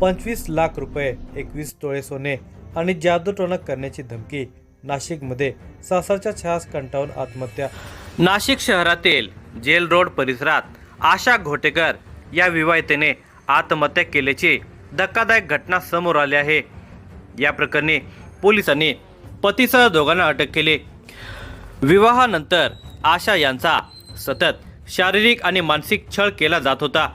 25 लाख रुपये, 21 तोळे सोने आणि जादूटोणा करण्याची धमकी. नाशिकमध्ये सासरच्या छास कंटाळून आत्महत्या. नाशिक शहरातील जेल रोड परिसरात आशा घोटेकर या विवाहितेने आत्महत्या केल्याची धक्कादायक घटना समोर आली आहे. या प्रकरणी पोलिसांनी पतीसह दोघांना अटक केली. विवाहानंतर आशा यांचा सतत शारीरिक आणि मानसिक छळ केला जात होता.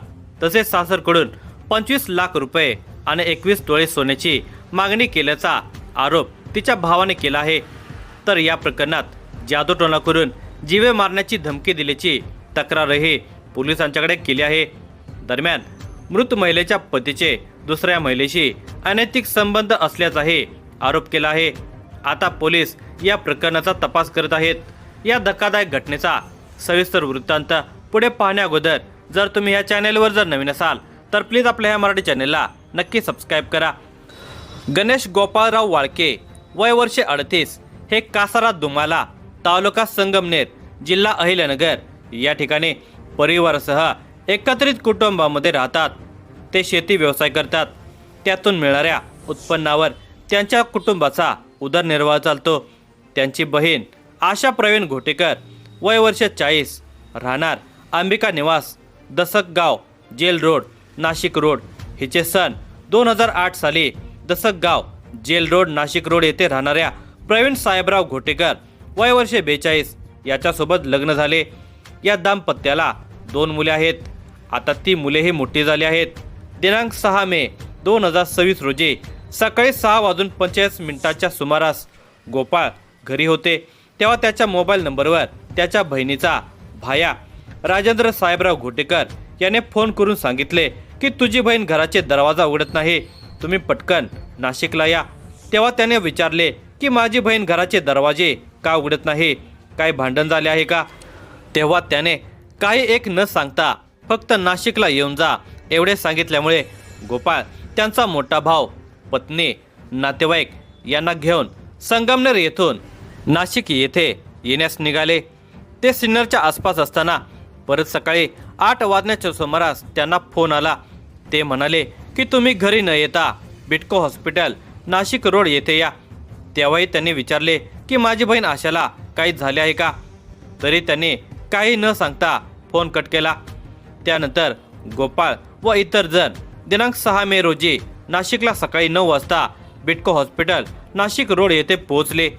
तसेच सासरकडून 25 लाख रुपये आणि 21 तोळे सोन्याची मागणी केल्याचा आरोप तिच्या भावाने केला आहे. तर या प्रकरणात जादूटोणा करून जीवे मारण्याची धमकी दिल्याची तक्रारही पोलिसांच्याकडे केली आहे. दरम्यान मृत महिलेच्या पतीचे दुसऱ्या महिलेशी अनैतिक संबंध असल्याचाही आरोप केला आहे. आता पोलीस या प्रकरणाचा तपास करत आहेत. या धक्कादायक घटनेचा सविस्तर वृत्तांत पुढे पाहण्या अगोदर जर तुम्ही या चॅनेलवर जर नवीन असाल तर प्लीज आपल्या ह्या मराठी चॅनेलला नक्की सबस्क्राईब करा. गणेश गोपाळराव वाळके, वय वर्षे 38, हे कासारा दुमाला, तालुका संगमनेर, जिल्हा अहिल्यानगर या ठिकाणी परिवारासह एकत्रित कुटुंबामध्ये राहतात. ते शेती व्यवसाय करतात. त्यातून मिळणाऱ्या उत्पन्नावर त्यांच्या कुटुंबाचा उदरनिर्वाह चालतो. त्यांची बहीण आशा प्रवीण घोटेकर, वय वर्ष 40, राहणार अंबिका निवास, दसकगाव, जेल रोड, नाशिक रोड. हिचे सन 2008 साली दसकगाव, जेल रोड, नाशिक रोड येथे राहणाऱ्या प्रवीण साहेबराव घोटेकर, वय वर्ष 42, याच्यासोबत लग्न झाले. या दाम्पत्याला 2 मुले आहेत. आता ती मुलेही मोठी झाली आहेत. दिनांक 6 मे 2026 रोजी सकाळी 6:45 सुमारास गोपाळ घरी होते. तेव्हा त्याच्या मोबाईल नंबरवर त्याच्या बहिणीचा भाया राजेंद्र साहेबराव घोटेकर याने फोन करून सांगितले की तुझी बहीण घराचे दरवाजा उघडत नाही, तुम्ही पटकन नाशिकला या. तेव्हा त्याने विचारले की माझी बहीण घराचे दरवाजे का उघडत नाही, काय भांडण झाले आहे का? तेव्हा त्याने काही एक न सांगता फक्त नाशिकला येऊन जा एवढे सांगितल्यामुळे गोपाळ त्यांचा मोठा भाऊ, पत्नी, नातेवाईक यांना घेऊन संगमनेर येथून नाशिक येथे येण्यास निघाले. ते सिन्नरच्या आसपास असताना परत सकाळी 8 वाजण्याच्या सुमारास त्यांना फोन आला. ते म्हणाले की तुम्ही घरी न येता बिटको हॉस्पिटल, नाशिक रोड येथे या. तेव्हाही त्यांनी विचारले की माझी बहीण आशाला काही झाले आहे का? तरी त्यांनी काही न सांगता फोन कट केला. त्यानंतर गोपाळ व इतर जण दिनांक 6 मे रोजी नाशिकला सकाळी 9 वाजता बिटको हॉस्पिटल, नाशिक रोड येथे पोहोचले.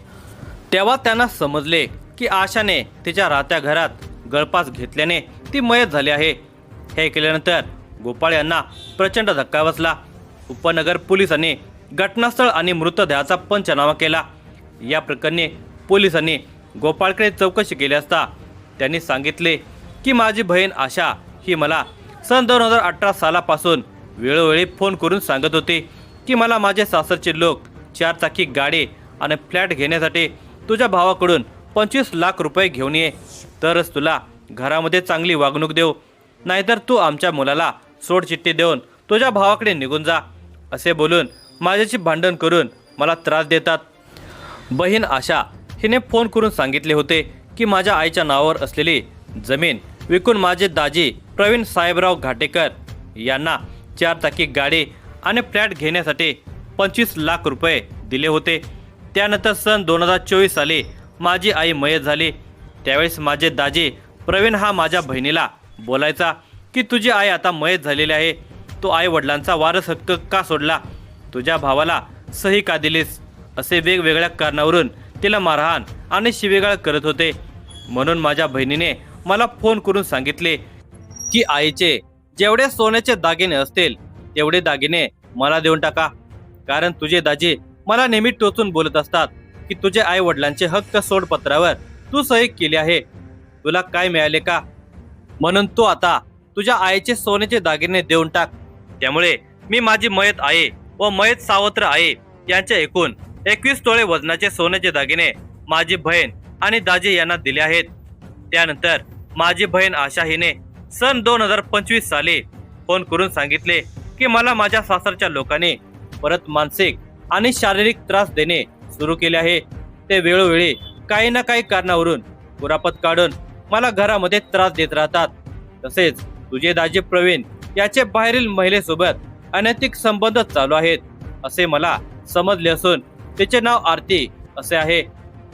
तेव्हा त्यांना समजले की आशाने तिच्या राहत्या घरात गळफास घेतल्याने ती मयत झाली आहे. हे केल्यानंतर गोपाळ यांना प्रचंड धक्का बसला. उपनगर पोलिसांनी घटनास्थळ आणि मृतदेहाचा पंचनामा केला. या प्रकरणी पोलिसांनी गोपाळकडे चौकशी केली असता त्यांनी सांगितले की माझी बहीण आशा ही मला सन 2018 सालापासून वेळोवेळी फोन करून सांगत होती की मला माझे सासरचे लोक 4 चाकी गाडी आणि फ्लॅट घेण्यासाठी तुझ्या भावाकडून 25 लाख रुपये घेऊन ये, तरच तुला घरामध्ये चांगली वागणूक देऊ, नाहीतर तू आमच्या मुलाला सोडचिठ्ठी देऊन तुझ्या भावाकडे निघून जा, असे बोलून माझ्याशी भांडण करून मला त्रास देतात. बहीण आशा हिने फोन करून सांगितले होते की माझ्या आईच्या नावावर असलेली जमीन विकून माझे दाजी प्रवीण साहेबराव घाटेकर यांना 4 चाकी गाडी आणि फ्लॅट घेण्यासाठी 25 लाख रुपये दिले होते. त्यानंतर सन 2024 साली माझी आई मयत झाली. त्यावेळेस माझे दाजी प्रवीण हा माझ्या बहिणीला बोलायचा की तुझी आई आता मयत झालेली आहे, तो आई वडिलांचा वारस हक्क का सोडला, तुझ्या भावाला सही का दिलीस, असे वेगवेगळ्या कारणावरून तिला मारहाण आणि शिवीगाळ करत होते. म्हणून माझ्या बहिणीने मला फोन करून सांगितले की आईचे जेवढे सोन्याचे दागिने असतील तेवढे दागिने मला देऊन टाका, कारण तुझे दाजी मला नेहमी टोचून बोलत असतात की तुझे आई वडिलांचे हक्क सोडपत्रावर तू सही केली आहे, तुला काय मिळाले का, म्हणून तू आता तुझ्या आईचे सोन्याचे दागिने देऊन टाक. त्यामुळे मी माझी मयत आई व मयत सावत्र आई यांचे एकूण 21 तोळे वजनाचे सोन्याचे दागिने माझी बहीण आणि दाजी यांना दिले आहेत. त्यानंतर माझी बहीण आशा हिने सन 2025 साली फोन करून सांगितले की मला माझ्या सासरच्या लोकांनी परत मानसिक आणि शारीरिक त्रास देणे सुरू केले आहे. ते वेळोवेळी काही ना काही कारणावरून कुरापत काढून मला घरामध्ये त्रास देत राहतात. तसेच तुझे दाजी प्रवीण याचे बाहेरील महिलेसोबत अनैतिक संबंध चालू आहेत असे मला समजले असून तिचे नाव आरती असे आहे.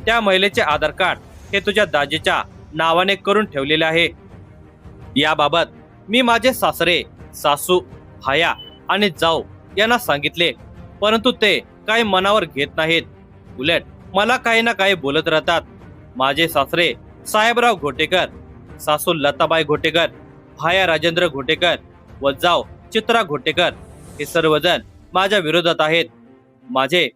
त्या महिलेचे आधार कार्ड हे तुझ्या दाजीच्या नावाने करून ठेवलेले आहे. याबाबत मी माझे सासरे, सासू, भाया आणि जाऊ यांना सांगितले, परंतु ते काही मनावर घेत नाहीत. उलट मला काही ना काही बोलत राहतात. माझे सासरे साहेबराव घोटेकर, सासू लताबाई घोटेकर, भाया राजेंद्र घोटेकर व जाऊ चित्रा घोटेकर हे सर्वजण माझ्या विरोधात आहेत. माझे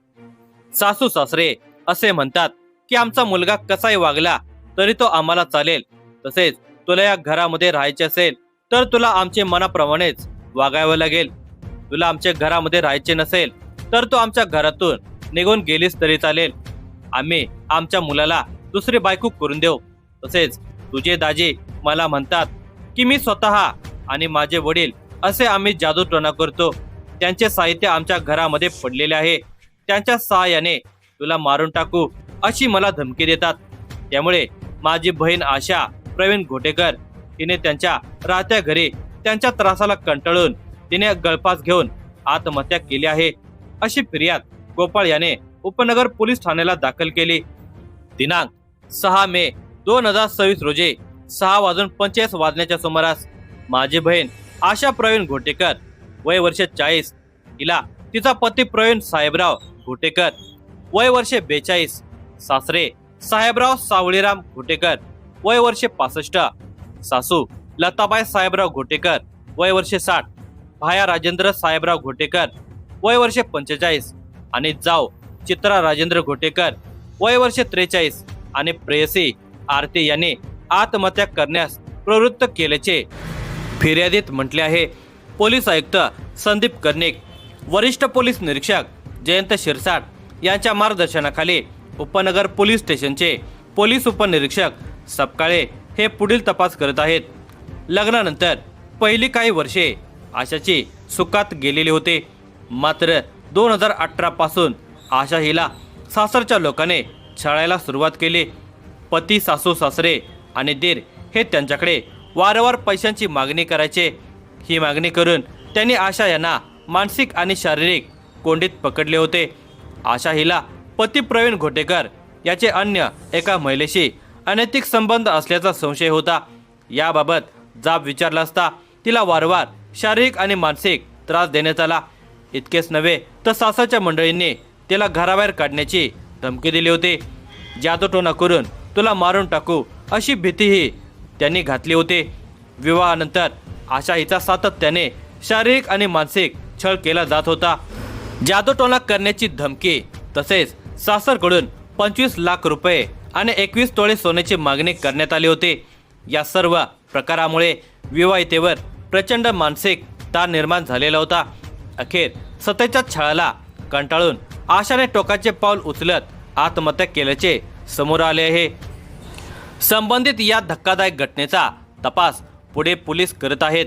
सासू सासरे असे म्हणतात की आमचा मुलगा कसाही वागला तरी तो आम्हाला चालेल. तसेच तुला या घरामध्ये राहायचे असेल तर तुला आमचे मनाप्रमाणेच वागावं लागेल. तुला आमच्या घरामध्ये राहायचे नसेल तर तू आमच्या घरातून निघून गेलीस तरी चालेल. आम्ही आमच्या मुलाला दुसरी बायको करून देऊ. तसेच तुझे दाजी मला म्हणतात की मी स्वतः आणि माझे वडील असे आम्ही जादूटोणा करतो. त्यांचे साहित्य आमच्या घरामध्ये पडलेले आहे. त्यांच्या सहाय्याने तुला मारून टाकू अशी मला धमकी देतात. त्यामुळे माझी बहीण आशा प्रवीण घोटेकर तिने त्यांच्या राहत्या घरी त्यांच्या त्रासाला कंटाळून तिने गळफास घेऊन आत्महत्या केली आहे अशी फिर्याद गोपाळ याने उपनगर पोलीस ठाण्याला दाखल केली. दिनांक 6 मे 2026 रोजी 6:45 सुमारास माझी बहीण आशा प्रवीण घोटेकर वय वर्ष 40 हिला तिचा पती प्रवीण साहेबराव घोटेकर वय वर्ष 42, सासरे साहेबराव सावळीराम घोटेकर वय वर्ष 65, सासू लताबाई साहेबराव घोटेकर वय वर्ष 60, भाया राजेंद्र साहेबराव घोटेकर वय वर्ष 45 आणि जाऊ चित्रा राजेंद्र घोटेकर वय वर्ष 43 आणि प्रेयसी आरती यांनी आत्महत्या करण्यास प्रवृत्त केल्याचे फिर्यादीत म्हटले आहे. पोलीस आयुक्त संदीप कर्णिक, वरिष्ठ पोलीस निरीक्षक जयंत शिरसाट यांच्या मार्गदर्शनाखाली उपनगर पोलीस स्टेशनचे पोलीस उपनिरीक्षक सपकाळे हे पुढील तपास करत आहेत. लग्नानंतर पहिली काही वर्षे आशाची सुखात गेलेली होती. मात्र 2018 पासून आशा हिला सासरच्या लोकांनी छळायला सुरुवात केली. पती, सासू सासरे आणि दीर हे त्यांच्याकडे वारंवार पैशांची मागणी करायचे. ही मागणी करून त्यांनी आशा यांना मानसिक आणि शारीरिक कोंडीत पकडले होते. आशा हिला पती प्रवीण घोटेकर याचे अन्य एका महिलेशी अनैतिक संबंध असल्याचा संशय होता. याबाबत जाब विचारला असता तिला वारंवार शारीरिक आणि मानसिक त्रास देण्यात आला. इतकेच नव्हे तर सासरच्या मंडळींनी तिला घराबाहेर काढण्याची धमकी दिली होती. जादूटोणा करून तुला मारून टाकू अशी भीतीही त्यांनी घातली होती. विवाहानंतर आशा हिचा सातत्याने शारीरिक आणि मानसिक छळ केला जात होता. जादूटोणा करण्याची धमकी तसेच सासरकडून 25 लाख रुपये आणि 21 तोळे सोन्याची मागणी करण्यात आली होती. या सर्व प्रकारामुळे विवाहितेवर प्रचंड मानसिक ताण निर्माण झालेला होता. अखेर सतेच्या छळाला कंटाळून आशाने टोकाचे पाऊल उचलत आत्महत्या केल्याचे समोर आले आहे. संबंधित या धक्कादायक घटनेचा तपास पुढे पोलीस करत आहेत.